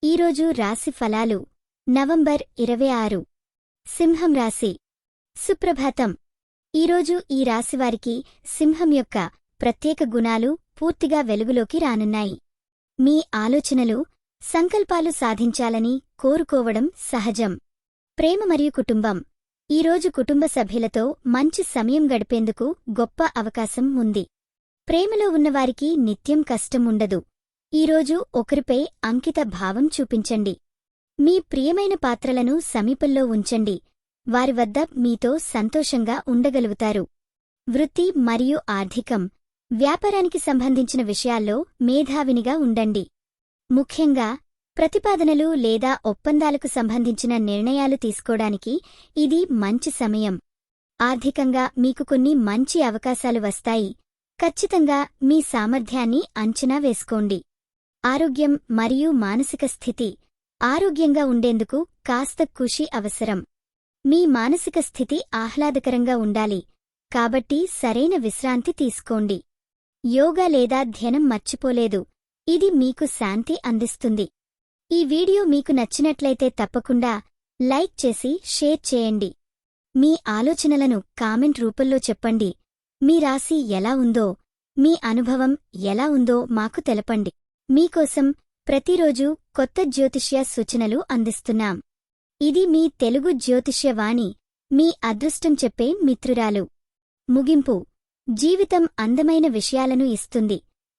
ఈరోజు రాశి ఫలాలు నవంబర్ 26 సింహం రాశి సుప్రభాతం. ఈరోజు ఈ రాశివారికి సింహం యొక్క ప్రత్యేక గుణాలు పూర్తిగా వెలుగులోకి రానున్నాయి. మీ ఆలోచనలు, సంకల్పాలు సాధించాలని కోరుకోవడం సహజం. ప్రేమ మరియు కుటుంబం. ఈరోజు కుటుంబ సభ్యులతో మంచి సమయం గడిపేందుకు గొప్ప అవకాశం ఉంది. ప్రేమలో ఉన్నవారికి నిత్యం కష్టం ఉండదు. ఈరోజు ఒకరిపై అంకిత భావం చూపించండి. మీ ప్రియమైన పాత్రలను సమీపంలో ఉంచండి. వారి వద్ద మీతో సంతోషంగా ఉండగలుగుతారు. వృత్తి మరియు ఆర్థికం. వ్యాపారానికి సంబంధించిన విషయాల్లో మేధావినిగా ఉండండి. ముఖ్యంగా ప్రతిపాదనలు లేదా ఒప్పందాలకు సంబంధించిన నిర్ణయాలు తీసుకోవడానికి ఇది మంచి సమయం. ఆర్థికంగా మీకు కొన్ని మంచి అవకాశాలు వస్తాయి. ఖచ్చితంగా మీ సామర్థ్యాన్ని అంచనా వేసుకోండి. ఆరోగ్యం మరియు మానసిక స్థితి. ఆరోగ్యంగా ఉండేందుకు కాస్త కృషి అవసరం. మీ మానసిక స్థితి ఆహ్లాదకరంగా ఉండాలి, కాబట్టి సరైన విశ్రాంతి తీసుకోండి. యోగా లేదా ధ్యానం మర్చిపోలేదు, ఇది మీకు శాంతి అందిస్తుంది. ఈ వీడియో మీకు నచ్చినట్లయితే తప్పకుండా లైక్ చేసి షేర్ చేయండి. మీ ఆలోచనలను కామెంట్ రూపంలో చెప్పండి. మీ రాశి ఎలా ఉందో, మీ అనుభవం ఎలా ఉందో మాకు తెలపండి. మీకోసం ప్రతిరోజు కొత్త జ్యోతిష్య సూచనలు అందిస్తున్నాం. ఇది మీ తెలుగు జ్యోతిష్య వాణి, మీ అదృష్టం చెప్పే మిత్రురాలు. ముగింపు. జీవితం అందమైన విషయాలను ఇస్తుంది,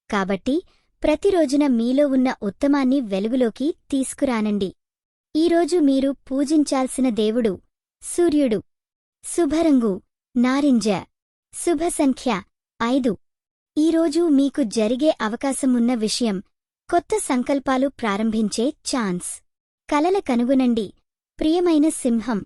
కాబట్టి ప్రతిరోజున మీలో ఉన్న ఉత్తమాన్ని వెలుగులోకి తీసుకురానండి. ఈరోజు మీరు పూజించాల్సిన దేవుడు సూర్యుడు. శుభరంగు నారింజ. శుభ సంఖ్య 5. ఈరోజు మీకు జరిగే అవకాశమున్న విషయం కొత్త సంకల్పాలు ప్రారంభించే ఛాన్స్. కలల కనుగొనండి. ప్రియమైన సింహం,